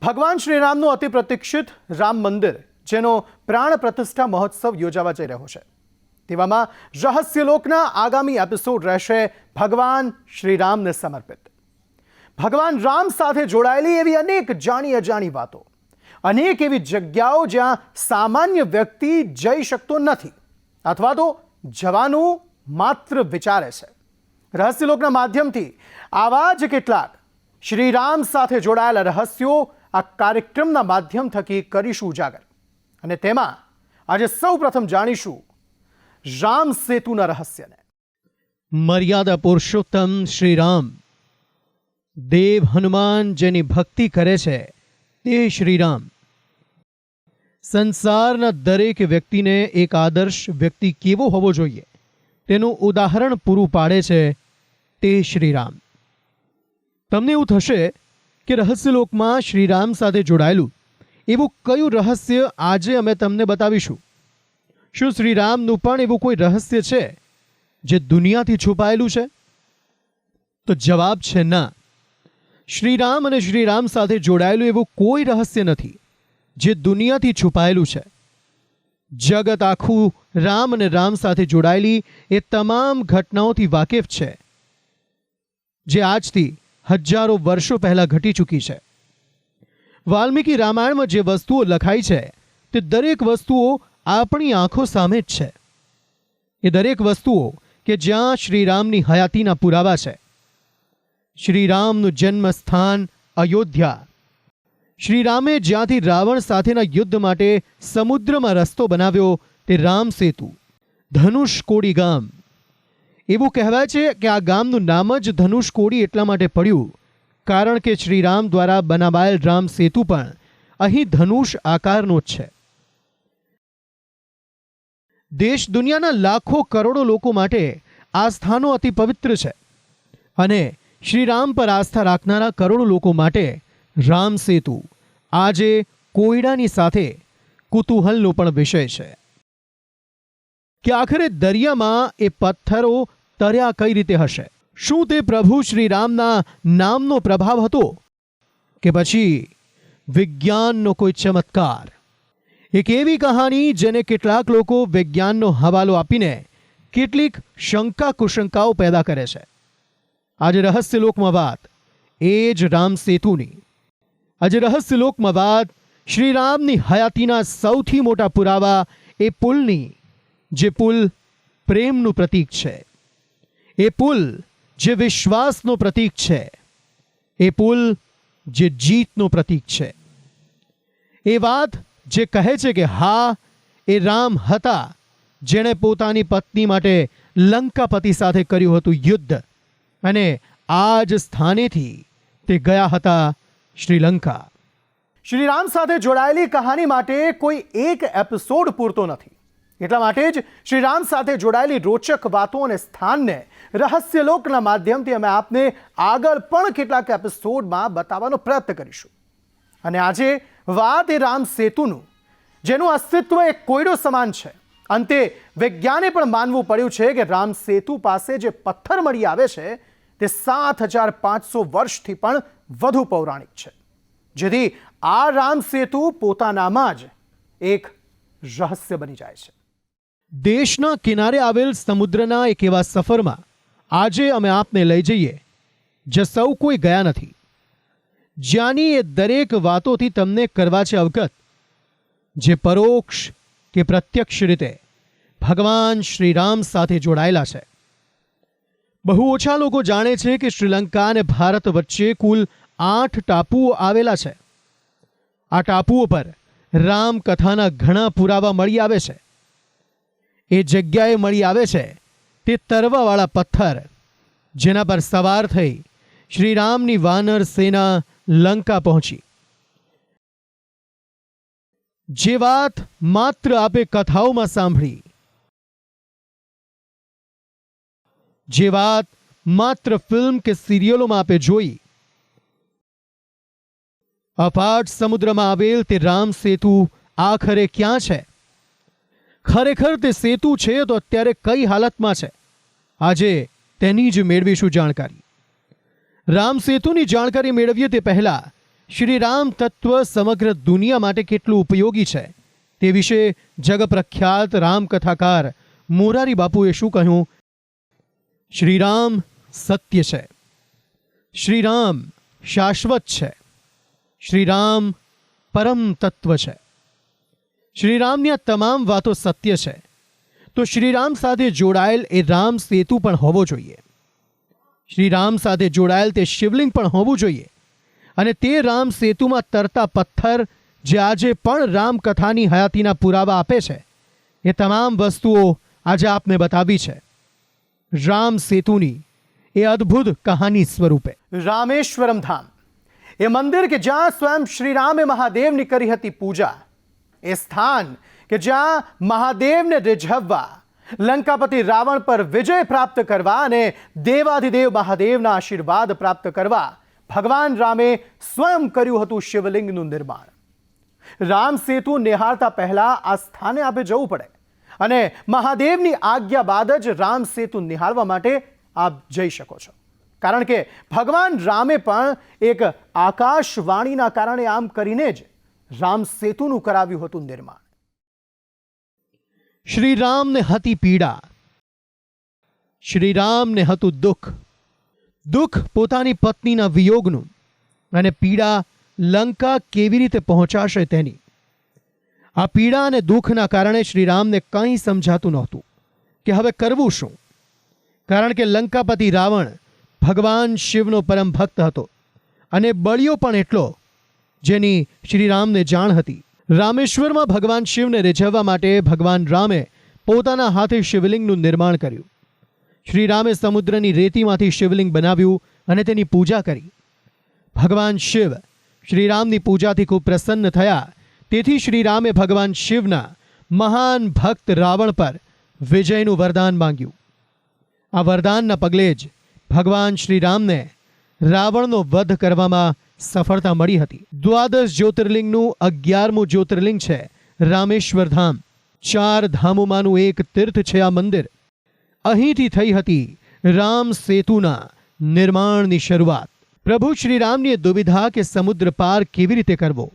ભગવાન શ્રીરામનું અતિ પ્રતીક્ષિત રામ મંદિર જેનો પ્રાણ પ્રતિષ્ઠા મહોત્સવ યોજાવા જઈ રહ્યો છે તેવામાં રહસ્યલોકના આગામી એપિસોડ રહેશે ભગવાન શ્રીરામને સમર્પિત। ભગવાન રામ સાથે જોડાયેલી એવી અનેક જાણી અજાણી વાતો, અનેક એવી જગ્યાઓ જ્યાં સામાન્ય વ્યક્તિ જઈ શકતો નથી અથવા તો જવાનું માત્ર વિચારે છે। રહસ્યલોકના માધ્યમથી આવા જ કેટલાક શ્રીરામ સાથે જોડાયેલા રહસ્યો આ કાર્યક્રમના માધ્યમ થકી કરીશું ઉજાગર અને તેમાં આજે સૌ પ્રથમ જાણીશું રામ સેતુના રહસ્યને। મર્યાદા પુરુષોત્તમ શ્રીરામ, દેવ હનુમાન જેની ભક્તિ કરે છે તે શ્રીરામ, સંસારના દરેક વ્યક્તિને એક આદર્શ વ્યક્તિ કેવો હોવો જોઈએ તેનું ઉદાહરણ પૂરું પાડે છે તે શ્રીરામ। તમને એવું થશે કે રહસ્યલોકમાં શ્રીરામ સાથે જોડાયેલું એવું કયું રહસ્ય આજે અમે તમને બતાવીશું। શું શ્રીરામનું પણ એવું કોઈ રહસ્ય છે જે દુનિયાથી છુપાયેલું છે? તો જવાબ છે ના। શ્રીરામ અને શ્રીરામ સાથે જોડાયેલું એવું કોઈ રહસ્ય નથી જે દુનિયાથી છુપાયેલું છે। જગત આખું રામ અને રામ સાથે જોડાયેલી એ તમામ ઘટનાઓથી વાકેફ છે જે આજથી હજારો વર્ષો પહેલા ઘટી ચૂકી છે। વાલ્મીકી રામાયણમાં જે વસ્તુઓ લખાઈ છે તે દરેક વસ્તુઓ આપણી આંખો સામે જ છે। એ દરેક વસ્તુઓ કે જ્યાં શ્રીરામની હયાતીના પુરાવા છે। શ્રીરામનું જન્મસ્થાન અયોધ્યા, શ્રીરામે જ્યાંથી રાવણ સાથેના યુદ્ધ માટે સમુદ્રમાં રસ્તો બનાવ્યો તે રામ સેતુ, ધનુષકોડી ગામ। એવું કહેવાય છે કે આ ગામનું નામ જ ધનુષકોડી એટલા માટે પડ્યું કારણ કે શ્રીરામ દ્વારા બનાવાયેલ રામ સેતુ પણ અહીં ધનુષ આકારનો જ છે। દેશ દુનિયાના લાખો કરોડો લોકો માટે આ સ્થાનો અતિ પવિત્ર છે અને શ્રીરામ પર આસ્થા રાખનારા કરોડો લોકો માટે રામ સેતુ આજે કોયડાની સાથે કુતૂહલનો પણ વિષય છે કે આખરે દરિયામાં એ પથ્થરો તર્યા કઈ રીતે હશે? શું તે પ્રભુ શ્રીરામના નામનો પ્રભાવ હતો કે પછી વિજ્ઞાનનો કોઈ ચમત્કાર? એક એવી કહાની જેને કેટલાક લોકો વિજ્ઞાનનો હવાલો આપીને કેટલીક શંકા કુશંકાઓ પેદા કરે છે। આજે રહસ્યલોકમાં વાત એ જ રામ સેતુની। આજે રહસ્યલોકમાં વાત શ્રીરામની હયાતીના સૌથી મોટા પુરાવા એ પુલની, જે પુલ પ્રેમનું પ્રતીક છે, એ પુલ જે વિશ્વાસનો પ્રતીક છે, એ પુલ જે જીતનો પ્રતીક છે। એ વાત જે કહે છે કે હા, એ રામ હતા જેણે પોતાની પત્ની માટે લંકાપતિ સાથે કર્યું હતું યુદ્ધ અને આ જ સ્થાનેથી તે ગયા હતા શ્રીલંકા। શ્રીરામ સાથે જોડાયેલી કહાની માટે કોઈ એક એપિસોડ પૂરતો નથી, એટલા માટે જ શ્રીરામ સાથે જોડાયેલી રોચક વાતો અને સ્થાનને રહસ્યલોકના માધ્યમથી અમે આપને આગળ પણ કેટલાક એપિસોડમાં બતાવવાનો પ્રયત્ન કરીશું। અને આજે વાત એ રામ સેતુનું જેનું અસ્તિત્વ એક કોયડો સમાન છે। અંતે વિજ્ઞાને પણ માનવું પડ્યું છે કે રામ સેતુ પાસે જે પથ્થર મળી આવે છે તે 7500 વર્ષથી પણ વધુ પૌરાણિક છે, જેથી આ રામ સેતુ પોતાનામાં જ એક રહસ્ય બની જાય છે। દેશના કિનારે આવેલ સમુદ્રના એક એવા સફરમાં આજે અમે આપને લઈ જઈએ જે સૌ કોઈ ગયા નથી, જ્યાંની એ દરેક વાતોથી તમને કરવા છે અવગત જે પરોક્ષ કે પ્રત્યક્ષ રીતે ભગવાન શ્રીરામ સાથે જોડાયેલા છે। બહુ ઓછા લોકો જાણે છે કે શ્રીલંકા અને ભારત વચ્ચે કુલ 8 ટાપુઓ આવેલા છે। આ ટાપુઓ પર રામકથાના ઘણા પુરાવા મળી આવે છે। એ જગ્યાએ મળી આવે છે તે તરવાવાળા પથ્થર જેના પર સવાર થઈ શ્રીરામની વાનર સેના લંકા પહોંચી। જે વાત માત્ર આપે કથાઓમાં સાંભળી, જે વાત માત્ર ફિલ્મ કે સિરિયલોમાં આપે જોઈ, અપાટ સમુદ્રમાં આવેલ તે રામ સેતુ આખરે ક્યાં છે? ખરેખર તે સેતુ છે તો અત્યારે કઈ હાલતમાં છે? આજે તેની જ મેળવીશું જાણકારી। રામ સેતુની જાણકારી મેળવીએ તે પહેલા શ્રી રામ તત્વ સમગ્ર દુનિયા માટે કેટલું ઉપયોગી છે તે વિશે જગપ્રખ્યાત રામકથાકાર મોરારી બાપુએ શું કહ્યું? શ્રીરામ સત્ય છે, શ્રીરામ શાશ્વત છે, શ્રીરામ પરમ તત્વ છે. શ્રીરામની આ તમામ વાતો સત્ય છે તો શ્રીરામ સાથે જોડાયેલ એ રામ સેતુ પણ હોવો જોઈએ. શ્રીરામ સાથે જોડાયેલ તે શિવલિંગ પણ હોવું જોઈએ. અને તે રામ સેતુમાં તરતા પથ્થર જે આજે પણ રામકથાની હયાતીના પુરાવા આપે છે, એ તમામ વસ્તુઓ આજે આપને બતાવી છે રામ સેતુની એ અદ્ભુત કહાની સ્વરૂપે. રામેશ્વરમ ધામ એ મંદિર કે જ્યાં સ્વયં શ્રી રામે મહાદેવની કરી હતી પૂજા, એ સ્થાન કે જ્યાં મહાદેવને રીઝવવા, લંકાપતિ રાવણ પર વિજય પ્રાપ્ત કરવા અને દેવાધિદેવ મહાદેવના આશીર્વાદ પ્રાપ્ત કરવા ભગવાન રામે સ્વયં કર્યું હતું શિવલિંગનું નિર્માણ. રામ સેતુ નિહાળતા પહેલા આ સ્થાને આપે જવું પડે અને મહાદેવની આજ્ઞા બાદ જ રામ સેતુ નિહાળવા માટે આપ જઈ શકો છો. કારણ કે ભગવાન રામે પણ એક આકાશવાણીના કારણે આમ કરીને જ રામ સેતુનું કરાવ્યું હતું નિર્માણ. શ્રીરામને હતી પીડા, શ્રીરામને હતું દુઃખ. દુઃખ પોતાની પત્નીના વિયોગનું અને પીડા લંકા કેવી રીતે પહોંચાશે તેની. આ પીડા અને દુઃખના કારણે શ્રીરામને કંઈ સમજાતું નહોતું કે હવે કરવું શું. કારણ કે લંકાપતિ રાવણ ભગવાન શિવનો પરમ ભક્ત હતો અને બળિયો પણ એટલો, જેની શ્રીરામને જાણ હતી. રામેશ્વરમાં ભગવાન શિવને રીઝવવા માટે ભગવાન રામે પોતાના હાથે શિવલિંગનું નિર્માણ કર્યું. શ્રીરામે સમુદ્રની રેતીમાંથી શિવલિંગ બનાવ્યું અને તેની પૂજા કરી. ભગવાન શિવ શ્રીરામની પૂજાથી ખૂબ પ્રસન્ન થયા. તેથી શ્રીરામે ભગવાન શિવના મહાન ભક્ત રાવણ પર વિજયનું વરદાન માંગ્યું. આ વરદાનના પગલે જ ભગવાન શ્રીરામને રાવણનો વધ કરવામાં સફળતા મળી હતી. દ્વાદશ જ્યોતિર્લિંગનું 11મું જ્યોતિર્લિંગ છે રામેશ્વર ધામ. 4 ધામોમાંનું એક તીર્થ છે આ મંદિર. અહીંથી થઈ હતી રામ સેતુના નિર્માણની શરૂઆત. પ્રભુ શ્રીરામની દુવિધા કે સમુદ્ર પાર કેવી રીતે કરવો.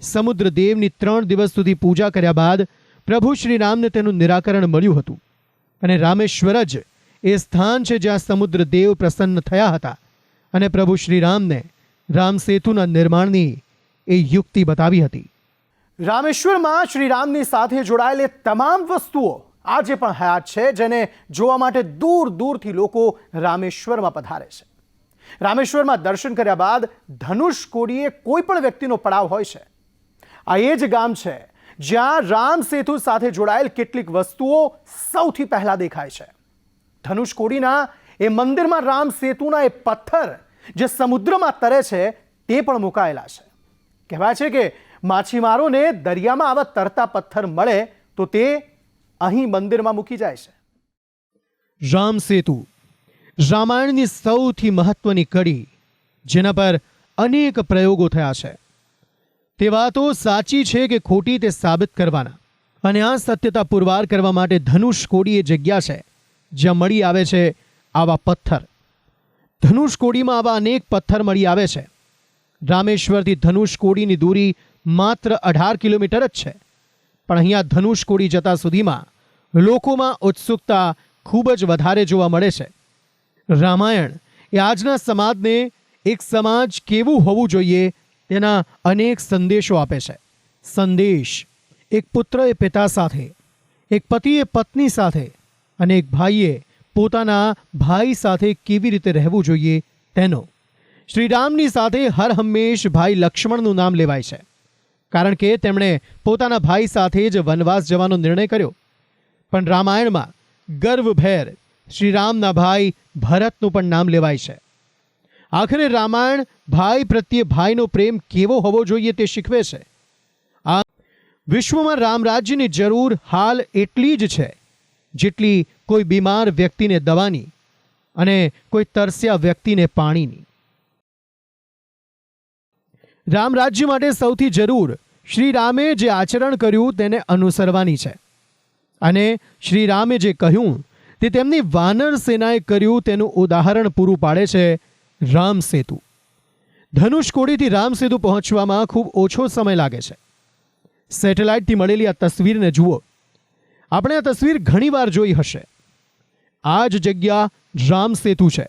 સમુદ્રદેવની 3 દિવસ સુધી પૂજા કર્યા બાદ પ્રભુ શ્રીરામને તેનું નિરાકરણ મળ્યું હતું. અને રામેશ્વર જ એ સ્થાન છે જ્યાં સમુદ્રદેવ પ્રસન્ન થયા હતા અને પ્રભુ શ્રીરામને રામ સેતુના નિર્માણની એ યુક્તિ બતાવી હતી. રામેશ્વરમાં શ્રીરામની સાથે જોડાયેલી તમામ વસ્તુઓ આજે પણ હયાત છે, જેને જોવા માટે દૂર દૂરથી લોકો રામેશ્વરમાં પધારે છે. રામેશ્વરમાં દર્શન કર્યા બાદ ધનુષકોડીએ કોઈ પણ વ્યક્તિનો પડાવ હોય છે. આ એ જ ગામ છે જ્યાં રામ સેતુ સાથે જોડાયેલ કેટલીક વસ્તુઓ સૌથી પહેલા દેખાય છે. ધનુષકોડીના એ મંદિરમાં રામ સેતુના એ પથ્થર જે સમુદ્રમાં તરે છે તે પણ મુકાયેલા છે. કહેવાય છે કે માછીમારોને દરિયામાં આવા તરતા પથ્થર મળે તો તે અહીં મંદિરમાં મૂકી જાય છે. રામ સેતુ રામાયણની સૌથી મહત્વની કડી, જેના પર અનેક પ્રયોગો થયા છે. તે વાતો સાચી છે કે ખોટી તે સાબિત કરવાના અને આ સત્યતા પુરવાર કરવા માટે ધનુષકોડી એ જગ્યા છે જ્યાં મળી આવે છે આવા પથ્થર. ધનુષકોડીમાં આવા અનેક પથ્થર મળી આવે છે. રામેશ્વરથી ધનુષકોડીની દૂરી માત્ર 18 કિલોમીટર જ છે. પણ અહીંયા ધનુષકોડી જતા સુધીમાં લોકોમાં ઉત્સુકતા ખૂબ જ વધારે જોવા મળે છે. રામાયણ એ આજના સમાજને એક સમાજ કેવું હોવું જોઈએ તેના અનેક સંદેશો આપે છે. સંદેશ એક પુત્રએ પિતા સાથે, એક પતિએ પત્ની સાથે અને એક ભાઈએ પોતાના ભાઈ સાથે કેવી રીતે રહેવું જોઈએ તેનો. શ્રીરામની સાથે હર હંમેશ ભાઈ લક્ષ્મણનું નામ લેવાય છે, કારણ કે તેમણે પોતાના ભાઈ સાથે જ વનવાસ જવાનો નિર્ણય કર્યો. પણ રામાયણમાં ગર્વભેર શ્રીરામના ભાઈ ભરતનું પણ નામ લેવાય છે. આખરે રામાયણ ભાઈ પ્રત્યે ભાઈનો પ્રેમ કેવો હોવો જોઈએ તે શીખવે છે. આ વિશ્વમાં રામરાજ્યની જરૂર હાલ એટલી જ છે જેટલી કોઈ બીમાર વ્યક્તિને દવાની અને કોઈ તરસ્યા વ્યક્તિને પાણીની. રામ રાજ્ય માટે સૌથી જરૂર શ્રી રામે જે આચરણ કર્યું તેને અનુસરવાની છે. અને શ્રી રામે જે કહ્યું તે તેમની વાનર સેનાએ કર્યું તેનું ઉદાહરણ પૂરું પાડે છે રામ સેતુ. ધનુષકોડીથી રામ સેતુ પહોંચવામાં ખૂબ ઓછો સમય લાગે છે. સેટેલાઇટથી મળેલી આ તસવીરને જુઓ. આપણે આ તસવીર ઘણીવાર જોઈ હશે. આ જ જગ્યા રામ સેતુ છે,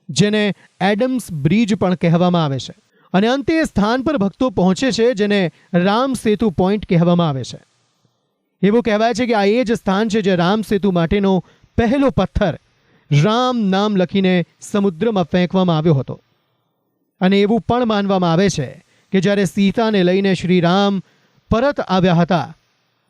જેને એડમ્સ બ્રિજ પણ કહેવામાં આવે છે. અને અંતે એ સ્થાન પર ભક્તો પહોંચે છે જેને રામ સેતુ પોઈન્ટ કહેવામાં આવે છે. એવું કહેવાય છે કે આ એ જ સ્થાન છે જે રામ સેતુ માટેનો પહેલો પથ્થર રામ નામ લખીને સમુદ્રમાં ફેંકવામાં આવ્યો હતો. અને એવું પણ માનવામાં આવે છે કે જ્યારે સીતાને લઈને શ્રી રામ પરત આવ્યા હતા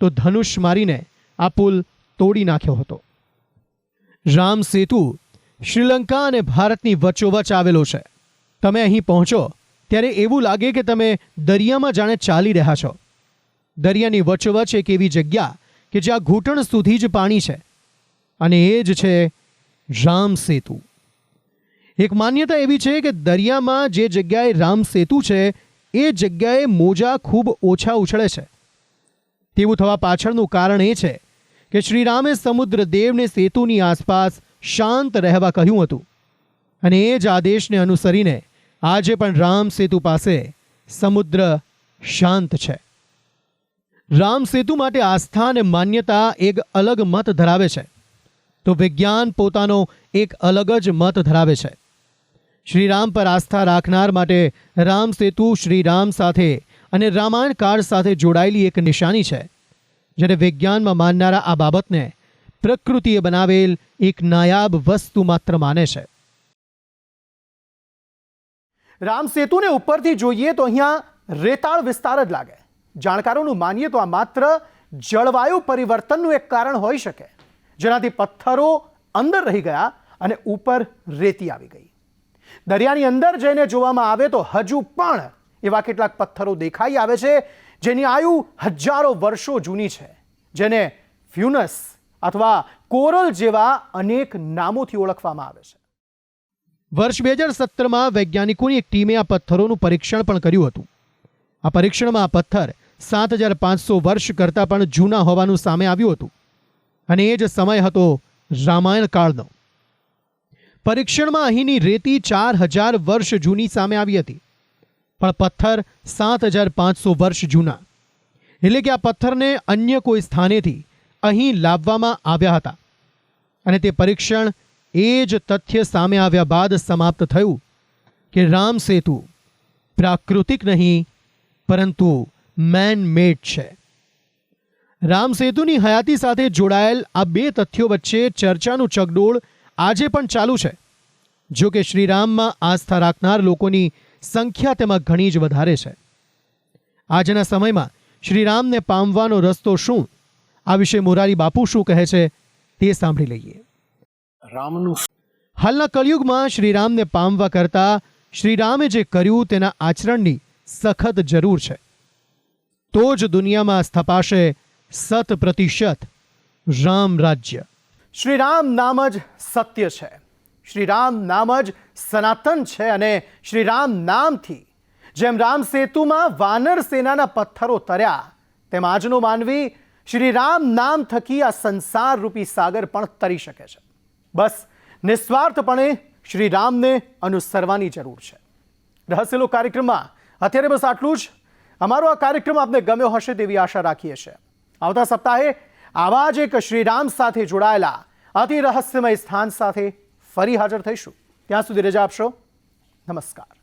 તો ધનુષ મારીને આ પુલ તોડી નાખ્યો હતો. રામ સેતુ શ્રીલંકા અને ભારતની વચ્ચોવચ્ચ આવેલો છે. તમે અહીં પહોંચો ત્યારે એવું લાગે કે તમે દરિયામાં જાણે ચાલી રહ્યા છો. દરિયાની વચ્ચોવચ્ચ એક એવી જગ્યા કે જ્યાં ઘૂંટણ સુધી જ પાણી છે, અને એ જ છે રામ સેતુ. એક માન્યતા એવી છે કે દરિયામાં જે જગ્યાએ રામ સેતુ છે એ જગ્યાએ મોજા ખૂબ ઓછા ઉછળે છે. તેવું થવા પાછળનું કારણ એ છે કે શ્રીરામે સમુદ્રદેવને સેતુની આસપાસ શાંત રહેવા કહ્યું હતું, અને એ જ આદેશને અનુસરીને આજે પણ રામ સેતુ પાસે સમુદ્ર શાંત છે. રામ સેતુ માટે આસ્થા અને માન્યતા એક અલગ મત ધરાવે છે, તો વિજ્ઞાન પોતાનો એક અલગ જ મત ધરાવે છે. શ્રીરામ પર આસ્થા રાખનાર માટે રામ સેતુ શ્રીરામ સાથે અને રામાયણ કાળ સાથે જોડાયેલી એક નિશાની છે, જ્યારે વિજ્ઞાનમાં માનનારા આ બાબતને પ્રકૃતિએ બનાવેલ એક નાયાબ વસ્તુ માત્ર માને છે. રામ સેતુને ઉપરથી જોઈએ તો અહીંયા રેતાળ વિસ્તાર જ લાગે. જાણકારોનું માનીએ તો આ માત્ર જળવાયુ પરિવર્તનનું એક કારણ હોઈ શકે, જેનાથી પથ્થરો અંદર રહી ગયા અને ઉપર રેતી આવી ગઈ. દરિયાની અંદર જઈને જોવામાં આવે તો હજુ પણ એવા કેટલાક પથ્થરો દેખાઈ આવે છે જેની આયુ હજારો વર્ષો જૂની છે, જેને ફ્યુનસ અથવા કોરલ જેવા અનેક નામોથી ઓળખવામાં આવે છે. વર્ષ 2017માં વૈજ્ઞાનિકોની એક ટીમે આ પથ્થરોનું પરીક્ષણ પણ કર્યું હતું. આ પરીક્ષણમાં આ પથ્થર 7500 વર્ષ કરતાં પણ જૂના હોવાનું સામે આવ્યું હતું, અને એ જ સમય હતો રામાયણ કાળનો. પરીક્ષણમાં અહીંની રેતી 4000 વર્ષ જૂની સામે આવી હતી, પણ પથ્થર 7500 વર્ષ જૂના. એટલે કે આ પથ્થરને અન્ય કોઈ સ્થાનેથી અહીં લાવવામાં આવ્યા હતા, અને તે પરીક્ષણ એ જ તથ્ય સામે આવ્યા બાદ સમાપ્ત થયું કે રામ સેતુ પ્રાકૃતિક નહીં પરંતુ મેન મેડ છે. રામ સેતુની હયાતી સાથે જોડાયેલ આ બે તથ્યો વચ્ચે ચર્ચાનું ચગડોળ આજે પણ ચાલુ છે. જો કે શ્રીરામમાં આસ્થા રાખનાર લોકોની સંખ્યા તેમાં ઘણી જ વધારે છે. આજના સમયમાં શ્રીરામને પામવાનો રસ્તો શું, આ વિશે મોરારી બાપુ શું કહે છે તે સાંભળી લઈએ. હાલના કળિયુગમાં શ્રીરામને પામવા કરતા શ્રીરામે જે કર્યું તેના આચરણની સખત જરૂર છે. તો જ દુનિયામાં સ્થપાશે 100% રામ રાજ્ય. શ્રીરામ નામ જ સત્ય છે, શ્રીરામ નામ જ સનાતન છે, અને શ્રીરામ નામથી જેમ રામ સેતુમાં વાનર સેનાના પથ્થરો તર્યા, તેમ આજનો માનવી શ્રીરામ નામ થકી આ સંસાર રૂપી સાગર પણ તરી શકે છે. બસ નિસ્વાર્થપણે શ્રીરામને અનુસરવાની જરૂર છે. રહસ્યલોક કાર્યક્રમમાં અત્યારે બસ આટલું જ. અમારો આ કાર્યક્રમ આપને ગમ્યો હશે તેવી આશા રાખીએ છીએ. આવતા સપ્તાહે આવા જ એક શ્રીરામ સાથે જોડાયેલા અતિ રહસ્યમય સ્થાન સાથે ફરી હાજર થઈશું. ત્યાં સુધી રજા આપશો. નમસ્કાર.